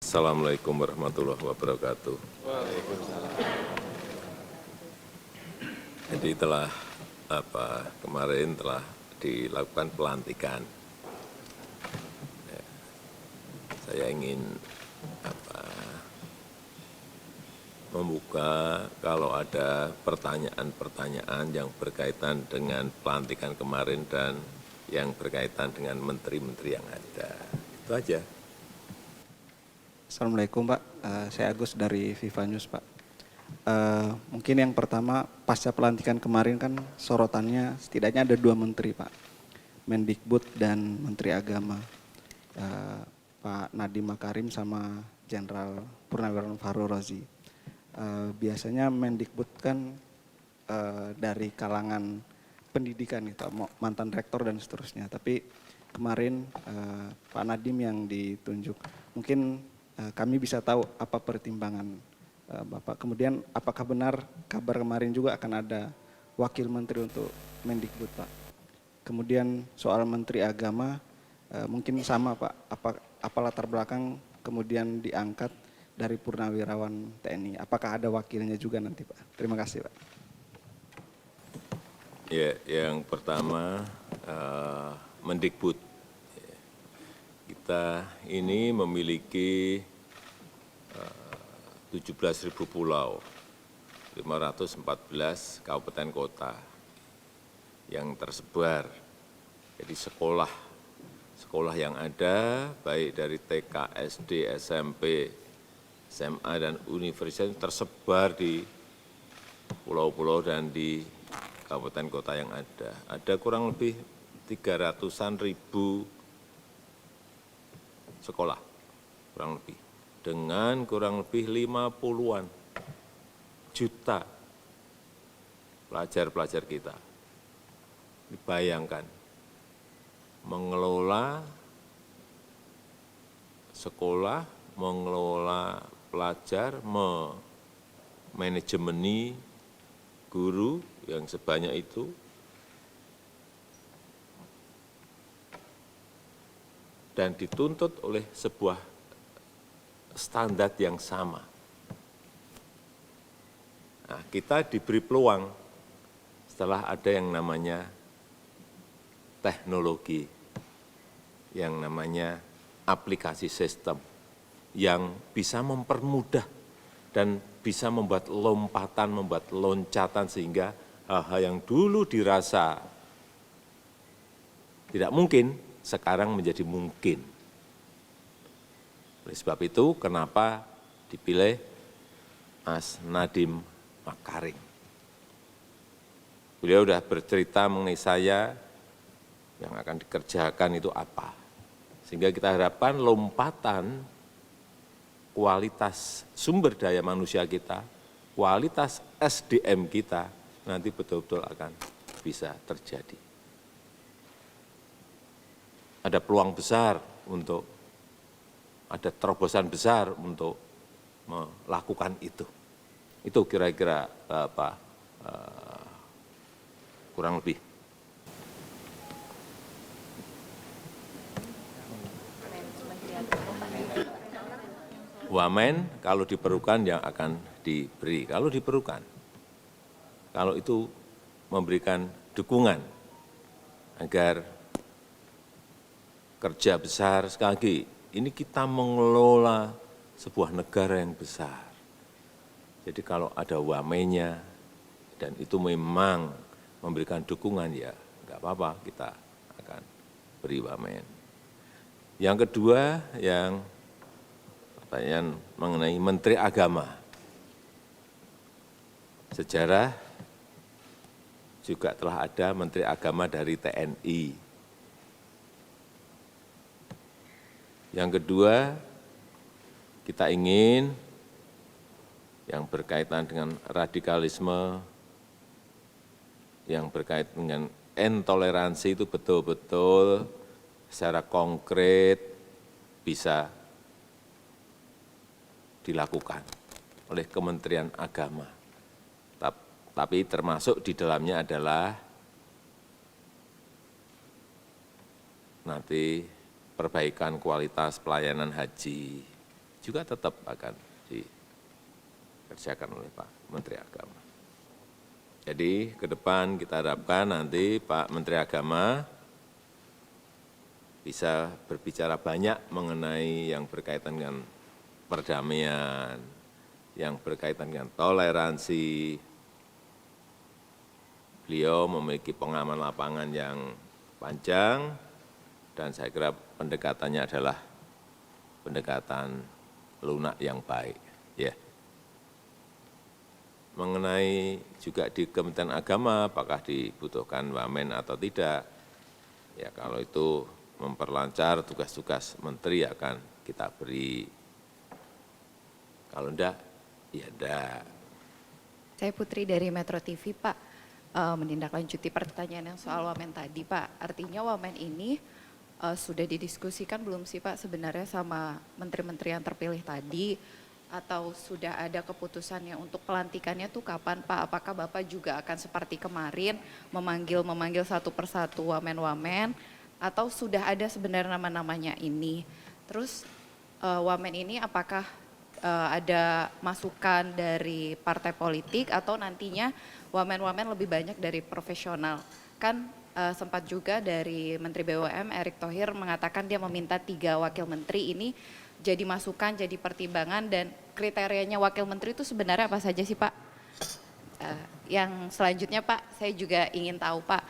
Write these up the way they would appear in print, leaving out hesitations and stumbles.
Assalamualaikum warahmatullahi wabarakatuh. Jadi kemarin telah dilakukan pelantikan. Saya ingin membuka kalau ada pertanyaan-pertanyaan yang berkaitan dengan pelantikan kemarin dan yang berkaitan dengan menteri-menteri yang ada. Itu aja. Assalamualaikum Pak, saya Agus dari Viva News Pak. Mungkin yang pertama, pasca pelantikan kemarin kan sorotannya setidaknya ada 2 menteri Pak, Mendikbud dan Menteri Agama, Pak Nadiem Makarim sama Jenderal Purnawirawan Fahrul Razi. Biasanya Mendikbud kan dari kalangan pendidikan gitu, mantan rektor dan seterusnya. Tapi kemarin Pak Nadiem yang ditunjuk, mungkin kami bisa tahu apa pertimbangan Bapak. Kemudian apakah benar kabar kemarin juga akan ada wakil menteri untuk Mendikbud Pak. Kemudian soal Menteri Agama mungkin sama Pak, apa latar belakang kemudian diangkat dari Purnawirawan TNI. Apakah ada wakilnya juga nanti Pak? Terima kasih Pak. Ya, yang pertama Mendikbud. Kita ini memiliki 17.000 pulau, 514 kabupaten kota yang tersebar. Jadi sekolah yang ada baik dari TK, SD, SMP, SMA dan universitas tersebar di pulau-pulau dan di kabupaten kota yang ada. Ada kurang lebih 300-an ribu sekolah, kurang lebih. Dengan kurang lebih 50-an juta pelajar-pelajar kita. Dibayangkan, mengelola sekolah, mengelola pelajar, memanajemeni guru yang sebanyak itu, dan dituntut oleh sebuah standar yang sama. Nah, kita diberi peluang setelah ada yang namanya teknologi, yang namanya aplikasi sistem, yang bisa mempermudah dan bisa membuat lompatan, membuat loncatan sehingga hal-hal yang dulu dirasa tidak mungkin, sekarang menjadi mungkin. Oleh sebab itu, kenapa dipilih Mas Nadiem Makarim. Beliau sudah bercerita mengenai saya, yang akan dikerjakan itu apa. Sehingga kita harapkan lompatan kualitas sumber daya manusia kita, kualitas SDM kita, nanti betul-betul akan bisa terjadi. Ada peluang besar untuk, ada terobosan besar untuk melakukan itu. Itu kira-kira kurang lebih. Wamen kalau diperlukan yang akan diberi, kalau diperlukan. Kalau itu memberikan dukungan agar kerja besar, sekali lagi, ini kita mengelola sebuah negara yang besar. Jadi kalau ada wamennya dan itu memang memberikan dukungan, ya nggak apa-apa, kita akan beri wamen. Yang kedua, yang pertanyaan mengenai Menteri Agama. Sejarah juga telah ada Menteri Agama dari TNI. Yang kedua, kita ingin yang berkaitan dengan radikalisme, yang berkaitan dengan intoleransi itu betul-betul secara konkret bisa dilakukan oleh Kementerian Agama. Tapi termasuk di dalamnya adalah nanti perbaikan kualitas pelayanan haji, juga tetap akan dikerjakan oleh Pak Menteri Agama. Jadi ke depan kita harapkan nanti Pak Menteri Agama bisa berbicara banyak mengenai yang berkaitan dengan perdamaian, yang berkaitan dengan toleransi. Beliau memiliki pengalaman lapangan yang panjang, dan saya kira pendekatannya adalah pendekatan lunak yang baik. Ya. Mengenai juga di Kementerian Agama, apakah dibutuhkan wamen atau tidak, ya kalau itu memperlancar tugas-tugas menteri akan kita beri. Kalau enggak, ya enggak. Saya Putri dari Metro TV, Pak. Menindaklanjuti pertanyaan yang soal wamen tadi, Pak. Artinya wamen ini sudah didiskusikan belum sih, Pak, sebenarnya sama menteri-menteri yang terpilih tadi? Atau sudah ada keputusannya untuk pelantikannya tuh kapan, Pak? Apakah Bapak juga akan seperti kemarin memanggil satu persatu wamen-wamen? Atau sudah ada sebenarnya nama-namanya ini? Terus wamen ini apakah ada masukan dari partai politik atau nantinya wamen-wamen lebih banyak dari profesional? Kan sempat juga dari Menteri BUMN Erick Thohir mengatakan dia meminta 3 wakil menteri ini jadi masukan, jadi pertimbangan, dan kriterianya wakil menteri itu sebenarnya apa saja sih, Pak? Yang selanjutnya, Pak, saya juga ingin tahu, Pak,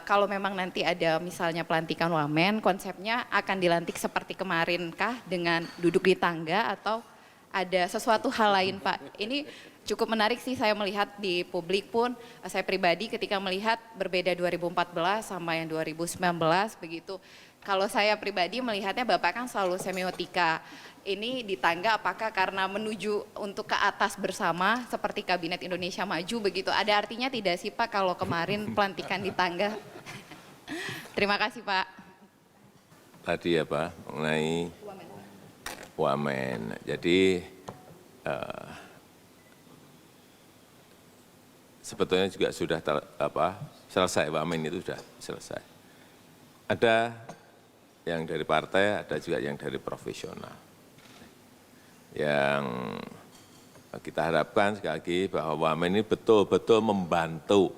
kalau memang nanti ada misalnya pelantikan wamen, konsepnya akan dilantik seperti kemarin kah dengan duduk di tangga atau ada sesuatu hal lain, Pak? Ini cukup menarik sih saya melihat di publik pun, saya pribadi ketika melihat berbeda 2014 sama yang 2019 begitu. Kalau saya pribadi melihatnya Bapak kan selalu semiotika. Ini di tangga apakah karena menuju untuk ke atas bersama seperti Kabinet Indonesia Maju begitu. Ada artinya tidak sih Pak kalau kemarin pelantikan di tangga? Terima kasih Pak. Tadi ya Pak, mengenai wamen. Jadi sebetulnya juga sudah selesai, wamen itu sudah selesai. Ada yang dari partai, ada juga yang dari profesional. Yang kita harapkan sekali lagi bahwa wamen ini betul-betul membantu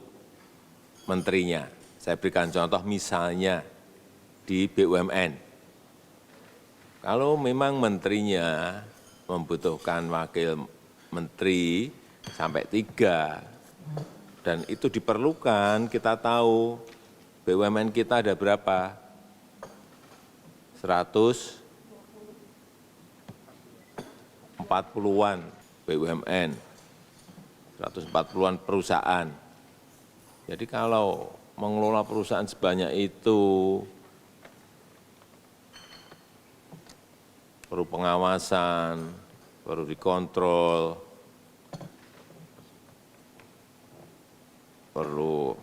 menterinya. Saya berikan contoh misalnya di BUMN. Kalau memang menterinya membutuhkan wakil menteri sampai 3, dan itu diperlukan, kita tahu BUMN kita ada berapa? 140-an BUMN, 140-an perusahaan. Jadi kalau mengelola perusahaan sebanyak itu, perlu pengawasan, perlu dikontrol, perlu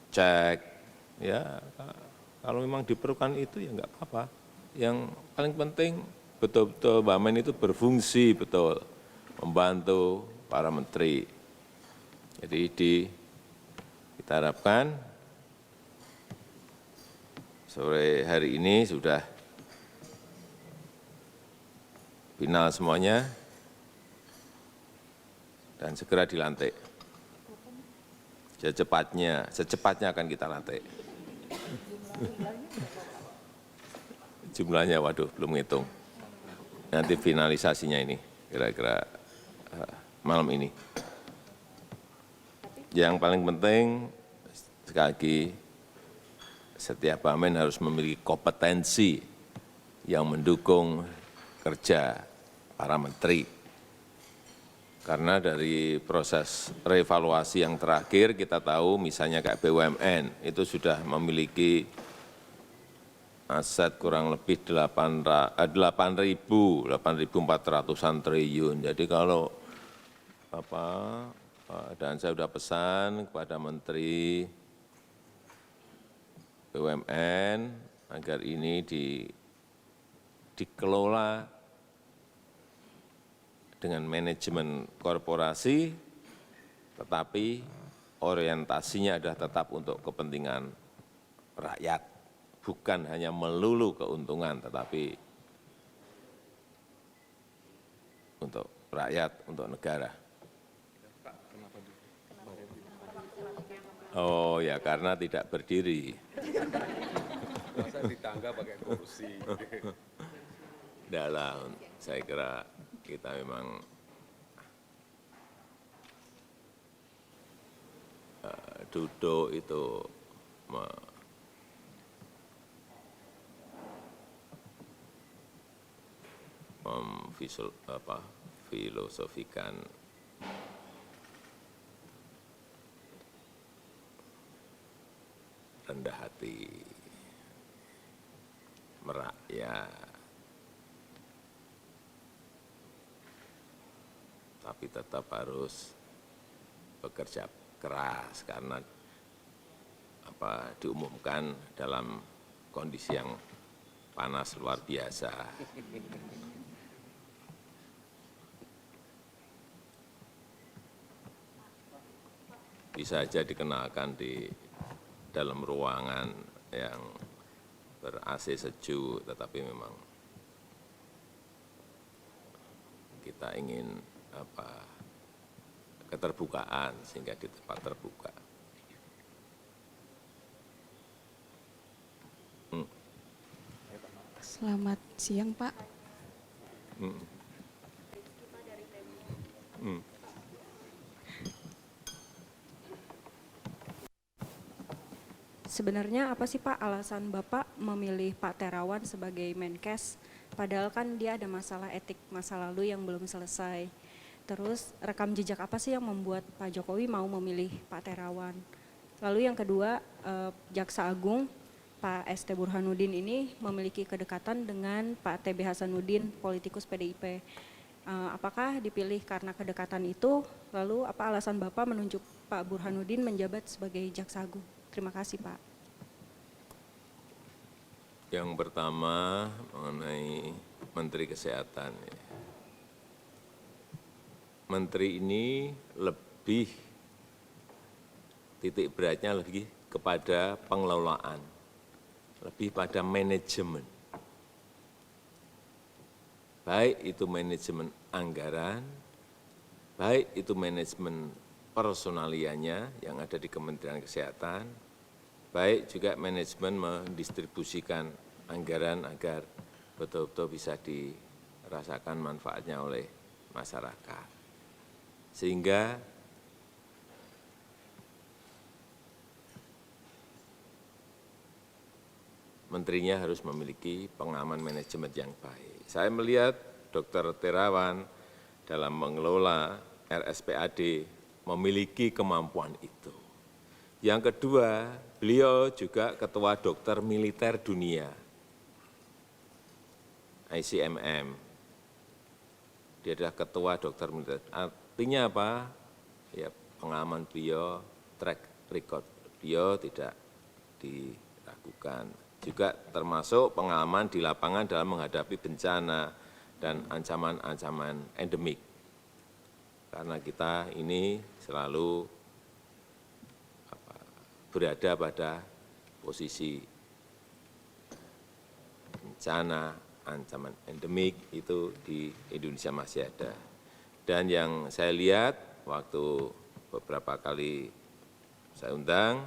cek, ya kalau memang diperlukan itu ya enggak apa-apa. Yang paling penting betul-betul wamen itu berfungsi betul, membantu para menteri. Jadi kita harapkan sore hari ini sudah final semuanya dan segera dilantik. Secepatnya akan kita lantik. Jumlahnya, waduh, belum ngitung. Nanti finalisasinya ini, kira-kira malam ini. Yang paling penting, sekali lagi, setiap wamen harus memiliki kompetensi yang mendukung kerja para menteri. Karena dari proses reevaluasi yang terakhir kita tahu misalnya kayak BUMN itu sudah memiliki aset kurang lebih 8.400-an triliun. Jadi kalau dan saya sudah pesan kepada Menteri BUMN agar ini dikelola dengan manajemen korporasi, tetapi orientasinya adalah tetap untuk kepentingan rakyat. bukan hanya melulu keuntungan, tetapi untuk rakyat, untuk negara. Oh ya, karena tidak berdiri. Masa di tangga pakai kursi. Tidak lah, saya kira kita memang duduk itu filosofikan rendah hati, merakyat, tapi tetap harus bekerja keras karena diumumkan dalam kondisi yang panas luar biasa. Bisa saja dikenalkan di dalam ruangan yang ber-AC sejuk, tetapi memang kita ingin keterbukaan sehingga di tempat terbuka. Selamat siang, Pak. Sebenarnya apa sih Pak alasan Bapak memilih Pak Terawan sebagai Menkes? Padahal kan dia ada masalah etik masa lalu yang belum selesai. Terus rekam jejak apa sih yang membuat Pak Jokowi mau memilih Pak Terawan? Lalu yang kedua, Jaksa Agung Pak ST Burhanuddin ini memiliki kedekatan dengan Pak TB Hasanuddin, politikus PDIP. Apakah dipilih karena kedekatan itu? Lalu apa alasan Bapak menunjuk Pak Burhanuddin menjabat sebagai Jaksa Agung? Terima kasih Pak. Yang pertama mengenai Menteri Kesehatan. Menteri ini lebih titik beratnya lebih kepada pengelolaan, lebih pada manajemen. Baik itu manajemen anggaran, baik itu manajemen personalianya yang ada di Kementerian Kesehatan, baik juga manajemen mendistribusikan anggaran agar betul-betul bisa dirasakan manfaatnya oleh masyarakat. Sehingga menterinya harus memiliki pengalaman manajemen yang baik. Saya melihat Dr. Terawan dalam mengelola RSPAD memiliki kemampuan itu. Yang kedua, beliau juga ketua dokter militer dunia, ICMM. Dia adalah ketua dokter militer. Artinya apa? Ya, pengalaman beliau, track record beliau tidak diragukan. Juga termasuk pengalaman di lapangan dalam menghadapi bencana dan ancaman-ancaman endemik. Karena kita ini selalu berada pada posisi bencana, ancaman endemik itu di Indonesia masih ada. Dan yang saya lihat waktu beberapa kali saya undang,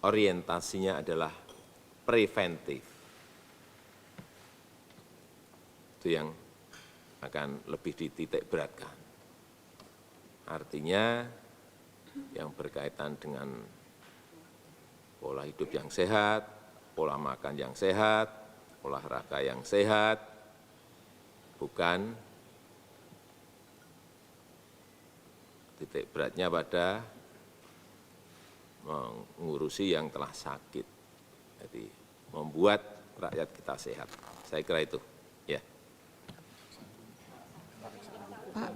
orientasinya adalah preventif. Itu yang akan lebih dititik beratkan. Artinya yang berkaitan dengan pola hidup yang sehat, pola makan yang sehat, olahraga yang sehat, bukan titik beratnya pada mengurusi yang telah sakit. Jadi membuat rakyat kita sehat. Saya kira itu. Ya. Pak,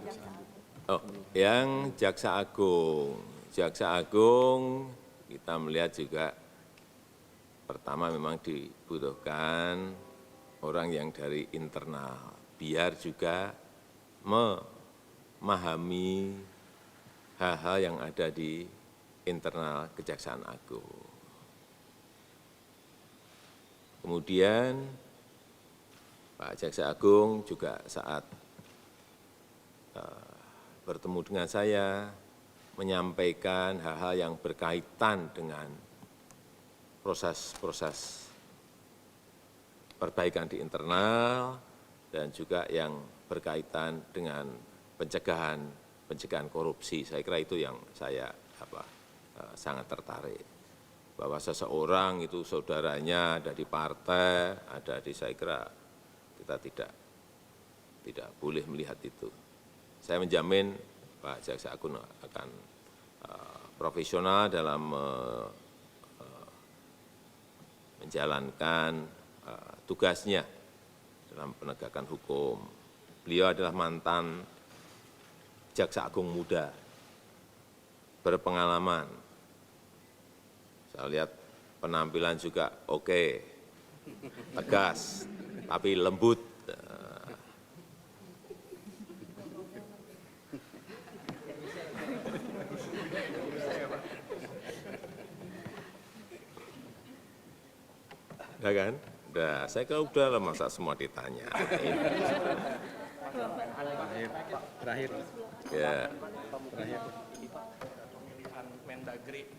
Oh, yang Jaksa Agung. Jaksa Agung kita melihat juga pertama memang dibutuhkan orang yang dari internal, biar juga memahami hal-hal yang ada di internal Kejaksaan Agung. Kemudian Pak Jaksa Agung juga saat bertemu dengan saya menyampaikan hal-hal yang berkaitan dengan proses-proses perbaikan di internal dan juga yang berkaitan dengan pencegahan korupsi. Saya kira itu yang saya sangat tertarik. Bahwa seseorang itu saudaranya ada di partai, ada di, saya kira kita tidak boleh melihat itu. Saya menjamin Pak Jaksa Agung akan profesional dalam menjalankan tugasnya dalam penegakan hukum. Beliau adalah mantan Jaksa Agung muda, berpengalaman. Saya lihat penampilan juga oke, tegas, tapi lembut. Ya kan? Udah, saya kira udah lah masa semua ditanya. Terakhir. Ya. Pemilihan Mendagri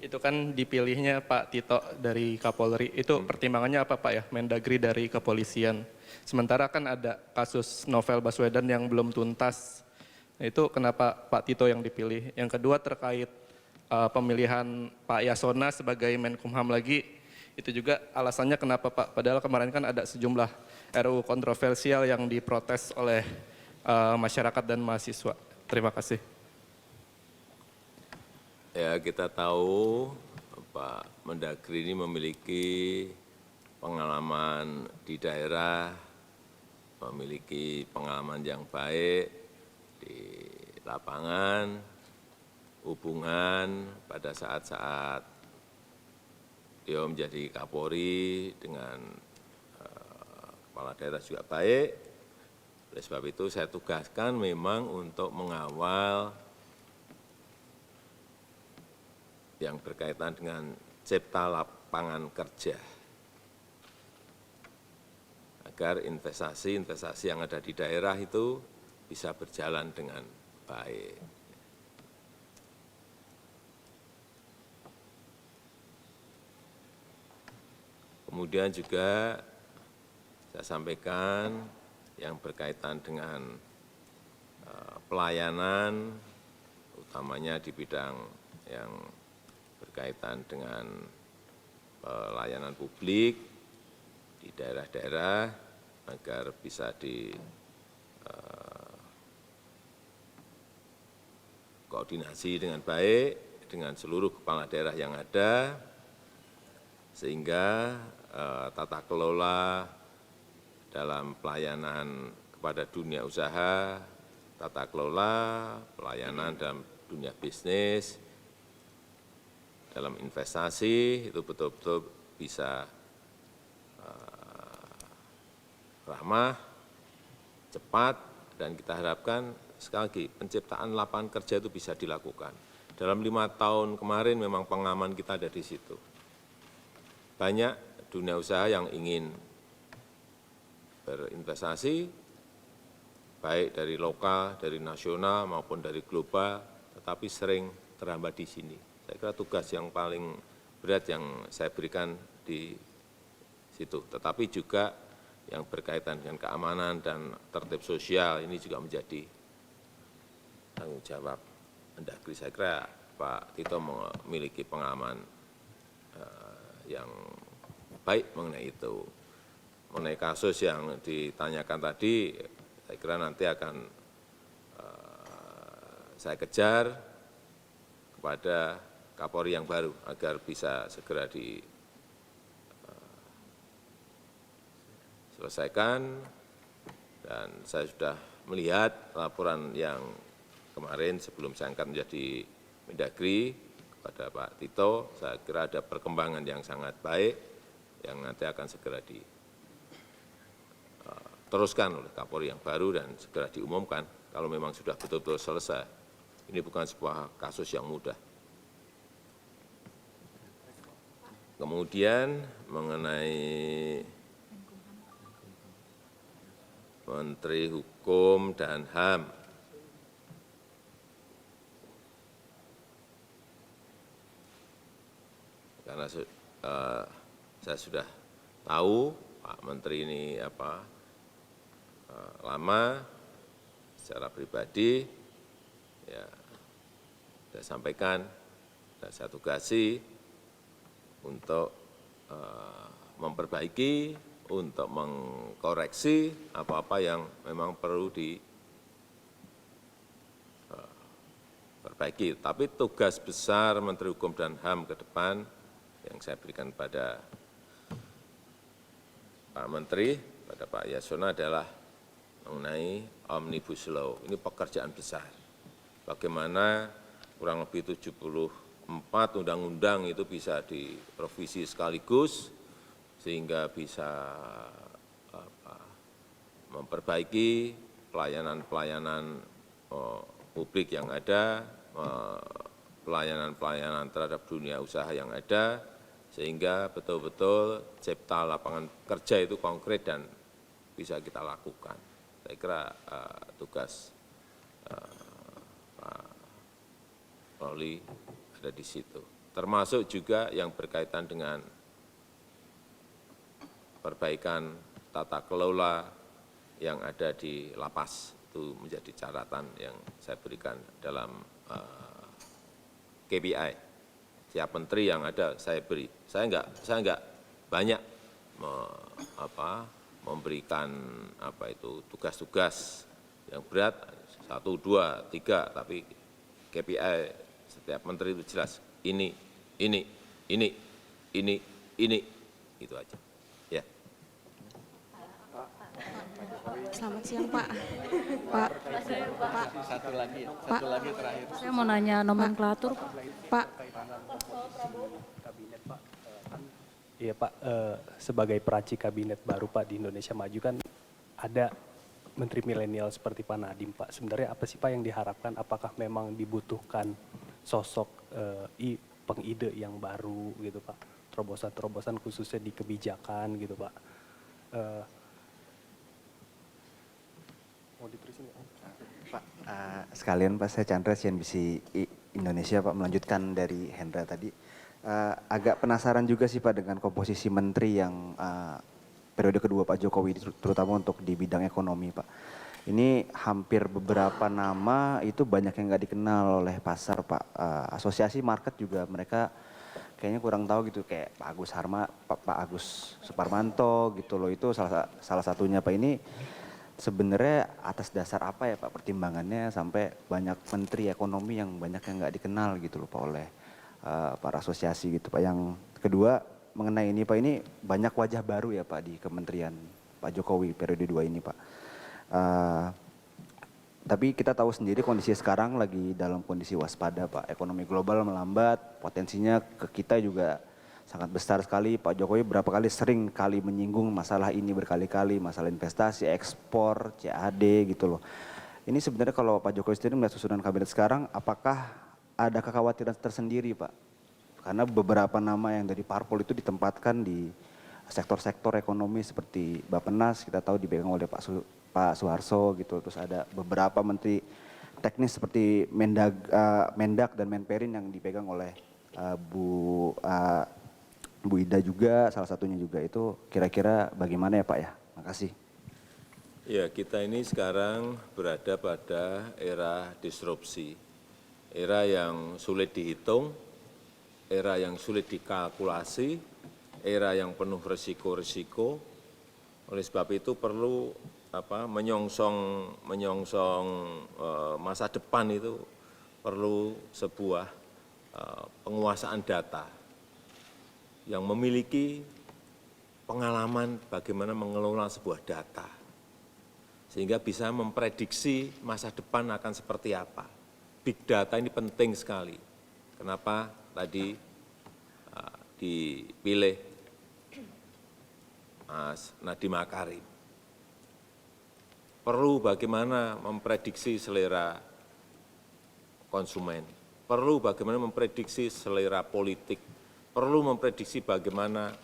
itu kan dipilihnya Pak Tito dari Kapolri. Itu pertimbangannya apa Pak ya, Mendagri dari kepolisian? Sementara kan ada kasus Novel Baswedan yang belum tuntas. Itu kenapa Pak Tito yang dipilih? Yang kedua terkait pemilihan Pak Yasona sebagai Menkumham lagi. Itu juga alasannya kenapa Pak? Padahal kemarin kan ada sejumlah RUU kontroversial yang diprotes oleh masyarakat dan mahasiswa. Terima kasih. Ya, kita tahu Pak Mendagri ini memiliki pengalaman di daerah, memiliki pengalaman yang baik di lapangan, hubungan pada saat-saat dia menjadi Kapolri dengan kepala daerah juga baik. Oleh sebab itu saya tugaskan memang untuk mengawal yang berkaitan dengan cipta lapangan kerja. Agar investasi-investasi yang ada di daerah itu bisa berjalan dengan baik. Kemudian juga saya sampaikan yang berkaitan dengan pelayanan, utamanya di bidang yang berkaitan dengan pelayanan publik di daerah-daerah agar bisa dikoordinasi dengan baik dengan seluruh kepala daerah yang ada, sehingga tata kelola dalam pelayanan kepada dunia usaha, tata kelola pelayanan dalam dunia bisnis, dalam investasi itu betul-betul bisa ramah, cepat, dan kita harapkan sekali lagi penciptaan lapangan kerja itu bisa dilakukan. Dalam 5 tahun kemarin memang pengalaman kita ada di situ. Banyak dunia usaha yang ingin berinvestasi, baik dari lokal, dari nasional maupun dari global, tetapi sering terhambat di sini. Saya kira tugas yang paling berat yang saya berikan di situ. Tetapi juga yang berkaitan dengan keamanan dan tertib sosial ini juga menjadi tanggung jawab Mendagri. Saya kira Pak Tito memiliki pengalaman yang baik mengenai itu. Mengenai kasus yang ditanyakan tadi, saya kira nanti akan saya kejar kepada Kapolri yang baru agar bisa segera diselesaikan. Dan saya sudah melihat laporan yang kemarin sebelum saya angkat menjadi Mendagri kepada Pak Tito, saya kira ada perkembangan yang sangat baik yang nanti akan segera diteruskan oleh Kapolri yang baru dan segera diumumkan kalau memang sudah betul-betul selesai. Ini bukan sebuah kasus yang mudah. kemudian mengenai Menteri Hukum dan HAM. Karena saya sudah tahu Pak Menteri ini lama secara pribadi, ya saya sampaikan dan saya tugasi untuk memperbaiki, untuk mengkoreksi apa-apa yang memang perlu diperbaiki. Tapi tugas besar Menteri Hukum dan HAM ke depan yang saya berikan pada Pak Menteri, pada Pak Yasona adalah mengenai Omnibus Law. Ini pekerjaan besar. Bagaimana kurang lebih 74 undang-undang itu bisa direvisi sekaligus, sehingga bisa memperbaiki pelayanan-pelayanan publik yang ada, pelayanan-pelayanan terhadap dunia usaha yang ada, sehingga betul-betul cipta lapangan kerja itu konkret dan bisa kita lakukan. Saya kira tugas Pak Loli ada di situ. Termasuk juga yang berkaitan dengan perbaikan tata kelola yang ada di lapas. Itu menjadi catatan yang saya berikan dalam KPI. Tiap menteri yang ada saya beri. Saya enggak banyak memberikan tugas-tugas yang berat 1, 2, 3, tapi KPI setiap menteri itu jelas ini, itu aja. Ya. Selamat siang Pak. Pak. Satu lagi terakhir. Saya mau nanya nomenklatur Pak. Iya Pak, sebagai peraci kabinet baru Pak di Indonesia Maju kan ada menteri milenial seperti Pak Nadiem Pak. Sebenarnya apa sih Pak yang diharapkan? Apakah memang dibutuhkan sosok pengide yang baru gitu Pak? Terobosan-terobosan khususnya di kebijakan gitu Pak. Mau diterusin nggak? Pak, sekalian Pak, saya Chandra CNBC Indonesia Pak, melanjutkan dari Hendra tadi. Agak penasaran juga sih Pak dengan komposisi menteri yang periode kedua Pak Jokowi, terutama untuk di bidang ekonomi Pak. Ini hampir beberapa nama itu banyak yang nggak dikenal oleh pasar Pak. Asosiasi market juga mereka kayaknya kurang tahu gitu, kayak Pak Agus Suparmanto gitu loh, itu salah satunya Pak. Ini sebenarnya atas dasar apa ya Pak pertimbangannya sampai banyak menteri ekonomi yang banyak yang nggak dikenal gitu loh Pak oleh para asosiasi gitu Pak. Yang kedua mengenai ini Pak, ini banyak wajah baru ya Pak di Kementerian Pak Jokowi periode 2 ini Pak. Tapi kita tahu sendiri kondisi sekarang lagi dalam kondisi waspada Pak. Ekonomi global melambat, potensinya ke kita juga sangat besar sekali. Pak Jokowi berapa kali sering kali menyinggung masalah ini berkali-kali, masalah investasi, ekspor, CAD gitu loh. Ini sebenarnya kalau Pak Jokowi sendiri melihat susunan kabinet sekarang, apakah ada kekhawatiran tersendiri Pak? Karena beberapa nama yang dari parpol itu ditempatkan di sektor-sektor ekonomi seperti Bappenas, kita tahu dipegang oleh Pak Suharso gitu. Terus ada beberapa menteri teknis seperti Mendak dan Menperin yang dipegang oleh Bu Ida juga, salah satunya juga. Itu kira-kira bagaimana ya Pak ya? Makasih. Ya, kita ini sekarang berada pada era disrupsi. Era yang sulit dihitung, era yang sulit dikalkulasi, era yang penuh risiko-risiko. Oleh sebab itu perlu menyongsong masa depan itu perlu sebuah penguasaan data yang memiliki pengalaman bagaimana mengelola sebuah data, sehingga bisa memprediksi masa depan akan seperti apa. Big data ini penting sekali. Kenapa tadi dipilih Mas Nadiem Makarim? Perlu bagaimana memprediksi selera konsumen, perlu bagaimana memprediksi selera politik, perlu memprediksi bagaimana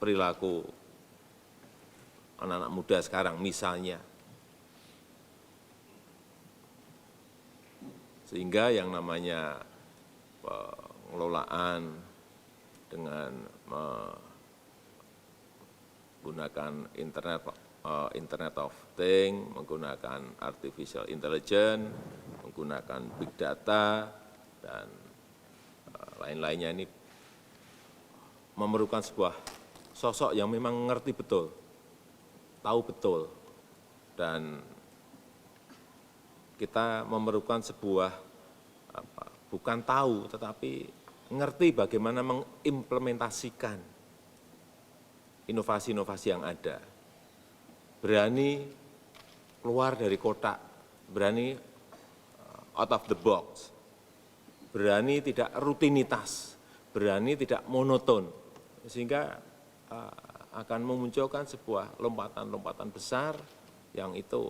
perilaku anak-anak muda sekarang misalnya. Sehingga yang namanya pengelolaan dengan menggunakan Internet of Things, menggunakan artificial intelligence, menggunakan big data, dan lain-lainnya ini memerlukan sebuah sosok yang memang mengerti betul, tahu betul, dan kita memerlukan sebuah bukan tahu tetapi ngerti bagaimana mengimplementasikan inovasi-inovasi yang ada. Berani keluar dari kotak, berani out of the box, berani tidak rutinitas, berani tidak monoton, sehingga akan memunculkan sebuah lompatan-lompatan besar yang itu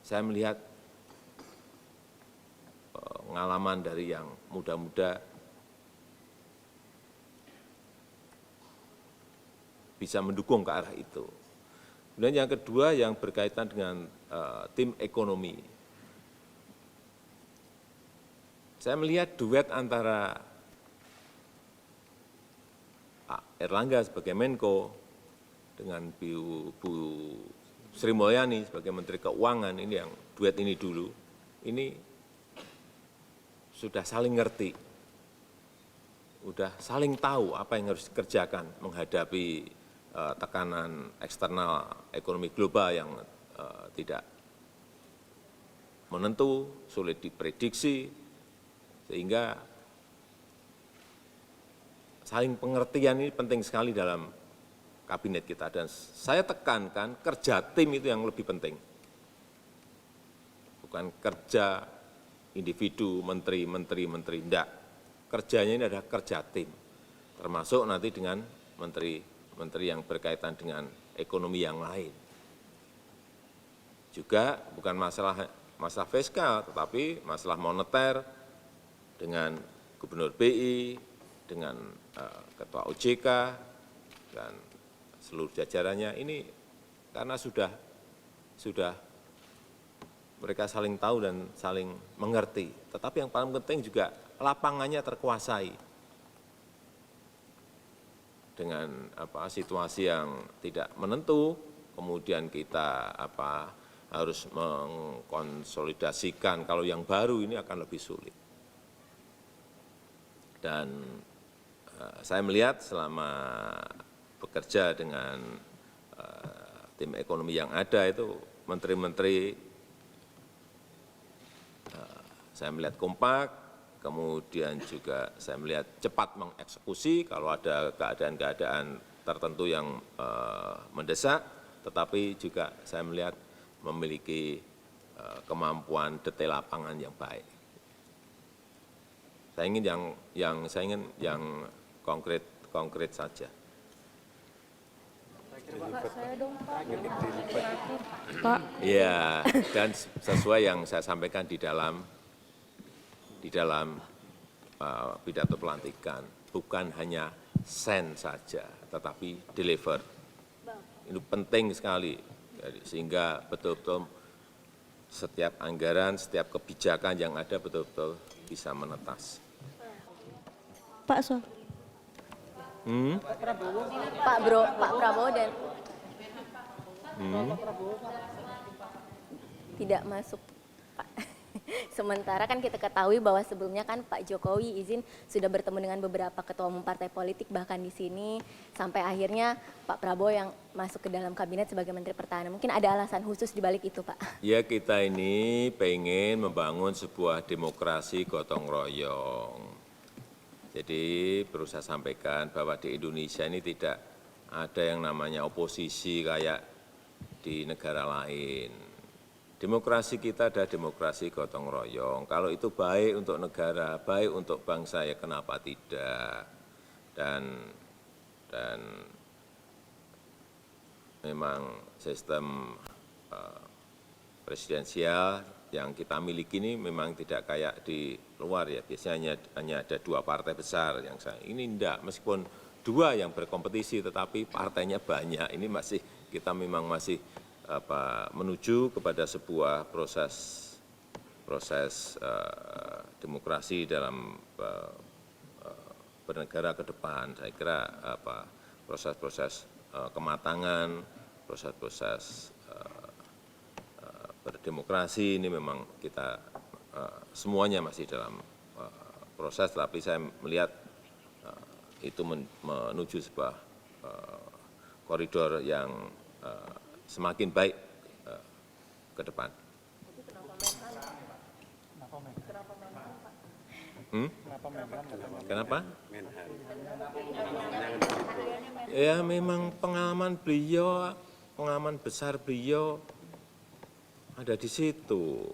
saya melihat pengalaman dari yang muda-muda bisa mendukung ke arah itu. Kemudian yang kedua yang berkaitan dengan tim ekonomi. Saya melihat duet antara Pak Erlangga sebagai Menko dengan Bu Sri Mulyani sebagai Menteri Keuangan, ini yang duet ini dulu, ini sudah saling ngerti, sudah saling tahu apa yang harus dikerjakan menghadapi tekanan eksternal ekonomi global yang tidak menentu, sulit diprediksi, sehingga saling pengertian ini penting sekali dalam kabinet kita, dan saya tekankan kerja tim itu yang lebih penting, bukan kerja individu, menteri, enggak. Kerjanya ini adalah kerja tim, termasuk nanti dengan menteri yang berkaitan dengan ekonomi yang lain. Juga bukan masalah fiskal, tetapi masalah moneter dengan Gubernur BI, dengan Ketua OJK, dan seluruh jajarannya ini karena sudah mereka saling tahu dan saling mengerti. Tetapi yang paling penting juga lapangannya terkuasai dengan situasi yang tidak menentu. Kemudian kita harus mengkonsolidasikan. Kalau yang baru ini akan lebih sulit. Dan saya melihat selama bekerja dengan tim ekonomi yang ada itu menteri-menteri saya melihat kompak, kemudian juga saya melihat cepat mengeksekusi kalau ada keadaan-keadaan tertentu yang mendesak, tetapi juga saya melihat memiliki kemampuan detail lapangan yang baik. Saya ingin yang konkret saja. Pak. Ya, dan sesuai yang saya sampaikan di dalam pidato pelantikan, bukan hanya sen saja, tetapi deliver. Ini penting sekali, sehingga betul-betul setiap anggaran, setiap kebijakan yang ada betul-betul bisa menetas. Pak So. Pak Prabowo dan tidak masuk, Pak. Sementara kan kita ketahui bahwa sebelumnya kan Pak Jokowi izin sudah bertemu dengan beberapa ketua umum partai politik bahkan di sini sampai akhirnya Pak Prabowo yang masuk ke dalam kabinet sebagai Menteri Pertahanan. Mungkin ada alasan khusus di balik itu, Pak. Ya, kita ini pengen membangun sebuah demokrasi gotong royong. Jadi perlu saya sampaikan bahwa di Indonesia ini tidak ada yang namanya oposisi kayak di negara lain. Demokrasi kita adalah demokrasi gotong royong. Kalau itu baik untuk negara, baik untuk bangsa, ya kenapa tidak? Dan memang sistem presidensial yang kita miliki ini memang tidak kayak di luar ya, biasanya hanya ada 2 partai besar yang ini enggak, meskipun 2 yang berkompetisi tetapi partainya banyak, ini masih kita memang masih menuju kepada sebuah proses demokrasi dalam bernegara ke depan. Saya kira proses-proses kematangan, proses-proses berdemokrasi ini memang kita semuanya masih dalam proses, tapi saya melihat itu menuju sebuah koridor yang semakin baik ke depan. Kenapa? Ya memang pengalaman beliau, pengalaman besar beliau ada di situ.